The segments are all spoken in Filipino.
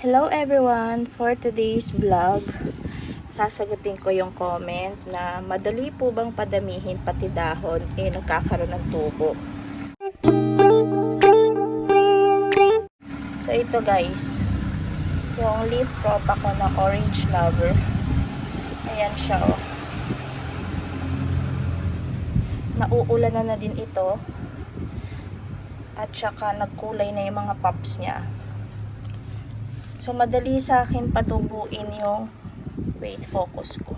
Hello everyone! For today's vlog, sasagutin ko yung comment na madali po bang padamihin pati dahon nagkakaroon ng tubo. So ito guys, yung leaf propa ko na orange lover. Ayan siya oh. Nauulan na din ito. At saka nagkulay na yung mga pops niya. So, madali sa akin patubuin yung wait, focus ko.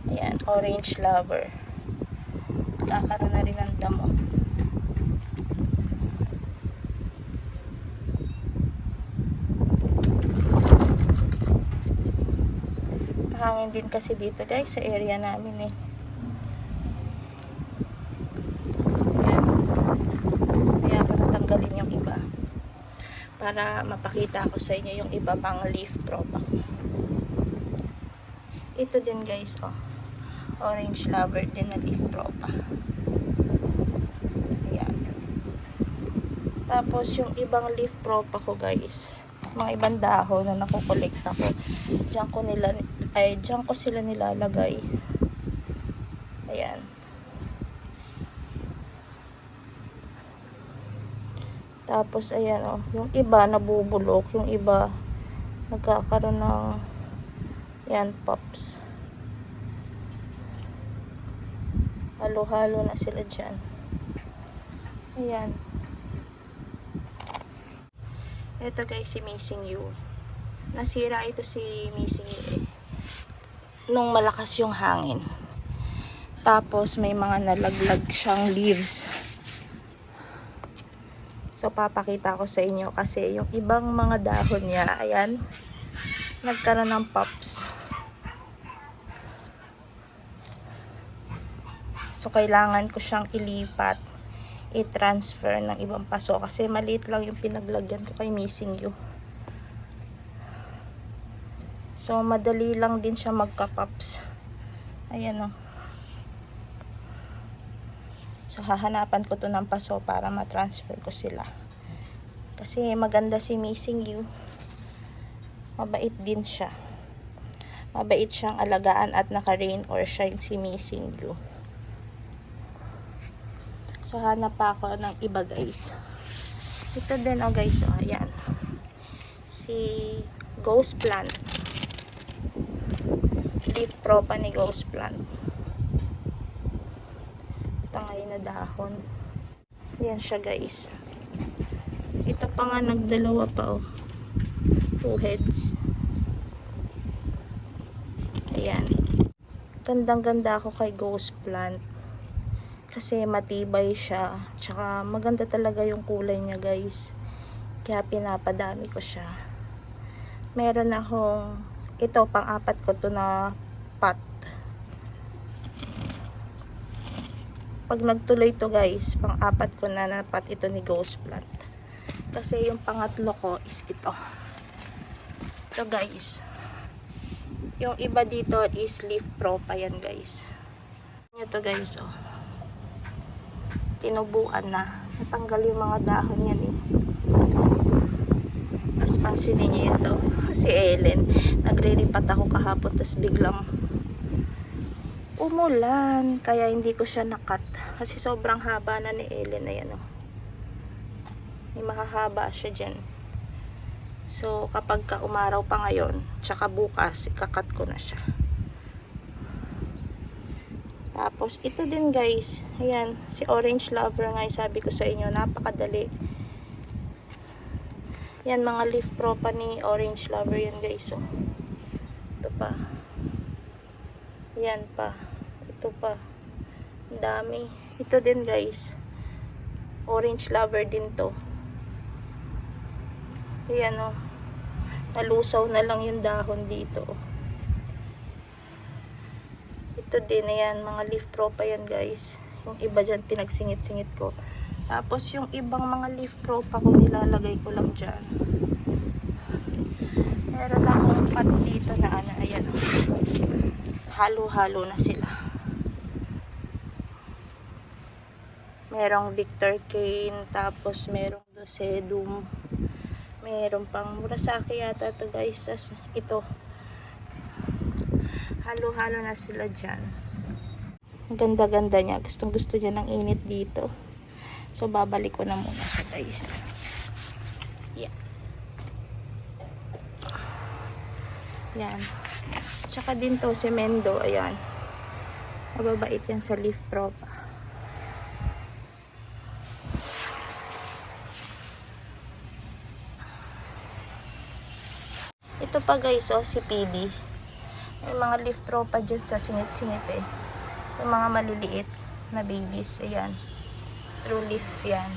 Ayan, orange lover. Kakaroon na rin ng damo. Mahangin din kasi dito guys, sa area namin eh. Ayan. Kaya ako natanggalin yung iba. Para mapakita ko sa inyo yung iba pang leaf propa. Ito din guys, oh. Orange lover din na leaf propa. Ayan. Tapos yung ibang leaf propa ko guys, mga ibang dahon na nakukolekt ako. Diyan ko sila nilalagay. Ayan. Tapos, ayan o. Yung iba, nabubulok. Yung iba, nagkakaroon ng, yan, pops. Halo-halo na sila dyan. Ayan. Ito guys, si Missing You. Nasira ito si Missing You eh. Nung malakas yung hangin. Tapos, may mga nalaglag siyang leaves. So, papakita ko sa inyo kasi yung ibang mga dahon niya, ayan, nagkaroon ng pops. So, kailangan ko siyang ilipat, i-transfer ng ibang paso kasi maliit lang yung pinaglagyan ko kay Missing You. So, madali lang din siya magka-pops. Ayan o. So, hahanapan ko to ng paso para ma-transfer ko sila. Kasi maganda si Missing You. Mabait din siya. Mabait siyang alagaan at naka-rain or shine si Missing You. So, hanap pa ako ng iba guys. Ito din oh guys. Oh, ayan. Si Ghost Plant. Leaf propa ni Ghost Plant. Tangay na dahon. Yan siya guys. Ito pa nga nagdalawa pa oh. 2 heads. Ayan. Gandang ganda ako kay Ghost Plant. Kasi matibay siya. Tsaka maganda talaga yung kulay niya guys. Kaya pinapadami ko siya. Meron akong ito pang-apat ko to na pot. Pag nagtuloy to guys, pang-apat ko na napat ito ni Ghost Plant. Kasi yung pangatlo ko is ito. Ito guys. Yung iba dito is leaf propa yan guys. Ito guys oh. Tinubuan na. Natanggal yung mga dahon yan eh. Mas pansinin niyo ito. Si Ellen. Nagre-ripat ako kahapon tapos biglang umulan, kaya hindi ko siya nakat kasi sobrang haba na ni Ellen. Ayan o, may mahahaba siya dyan. So kapag umaraw pa ngayon tsaka bukas, ikakat ko na siya. Tapos ito din guys, ayan, si orange lover nga, sabi ko sa inyo, napakadali yan, mga leaf propa ni orange lover yan guys. So ito pa, yan pa, ito pa, ang dami. Ito din guys, orange lover din to. Ayan o, nalusaw na lang yung dahon dito. Ito din, ayan, mga leaf propa yan guys. Yung iba dyan pinagsingit-singit ko. Tapos yung ibang mga leaf propa ko nilalagay ko lang dyan. Meron akong pot dito na ano, ayan o, halo-halo na sila. Merong Victor Cane, tapos merong Dosedum, Meron pang murasaki yata to guys. Tas ito. Halo-halo na sila dyan. Ang ganda-ganda niya. Gustong gusto niya ng init dito. So, babalik ko na muna siya guys. Yeah. Yan. Tsaka din to, si Mendo. Ayan. Mababait yan sa Leaf Pro pa. Ito pa guys, oh, si PD. May mga Leaf Pro pa dyan sa singit-singit eh. Yung mga maliliit na babies. Ayan. True Leaf yan.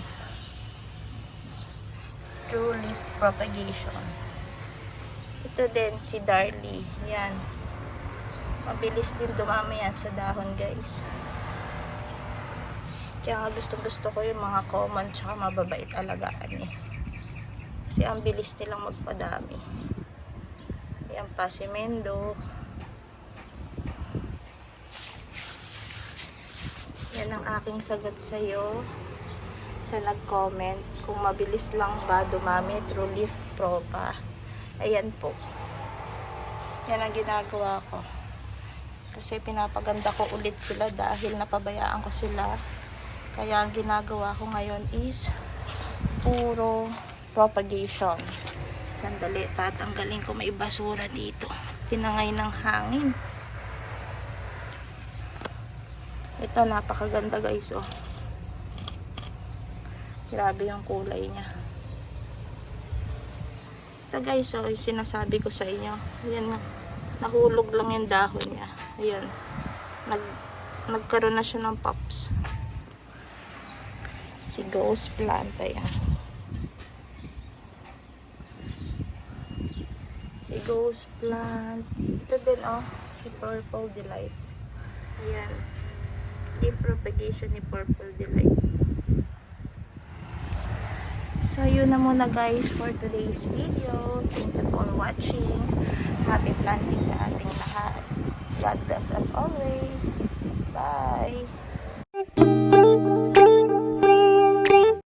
True Leaf Propagation. Ito din, si Darlie. Yan. Mabilis din dumami yan sa dahon, guys. Kaya nga gusto ko yung mga common tsaka mababait alagaan eh. Kasi ang bilis nilang magpadami. Yan pa si Mendo. Yan ang aking sagot sa'yo sa nag-comment. Kung mabilis lang ba dumami, True Leaf Pro pa. Ayan po. Yan ang ginagawa ko. Kasi pinapaganda ko ulit sila dahil napabayaan ko sila. Kaya ang ginagawa ko ngayon is puro propagation. Sandali, tatanggalin ko, may basura dito. Pinangay ng hangin. Ito, napakaganda guys, oh. Grabe yung kulay niya. Ito guys, oh, yung sinasabi ko sa inyo. Ayan, nahulog lang yung dahon niya. Ayan. Nagkaroon na siya ng pops. Si Ghost Plant, ayan. Si Ghost Plant. Ito din, oh, si Purple Delight. Ayan. Yung propagation ni Purple Delight. So, yun na muna guys for today's video. Thank you for watching. Happy planting sa ating lahat. God bless as always. Bye!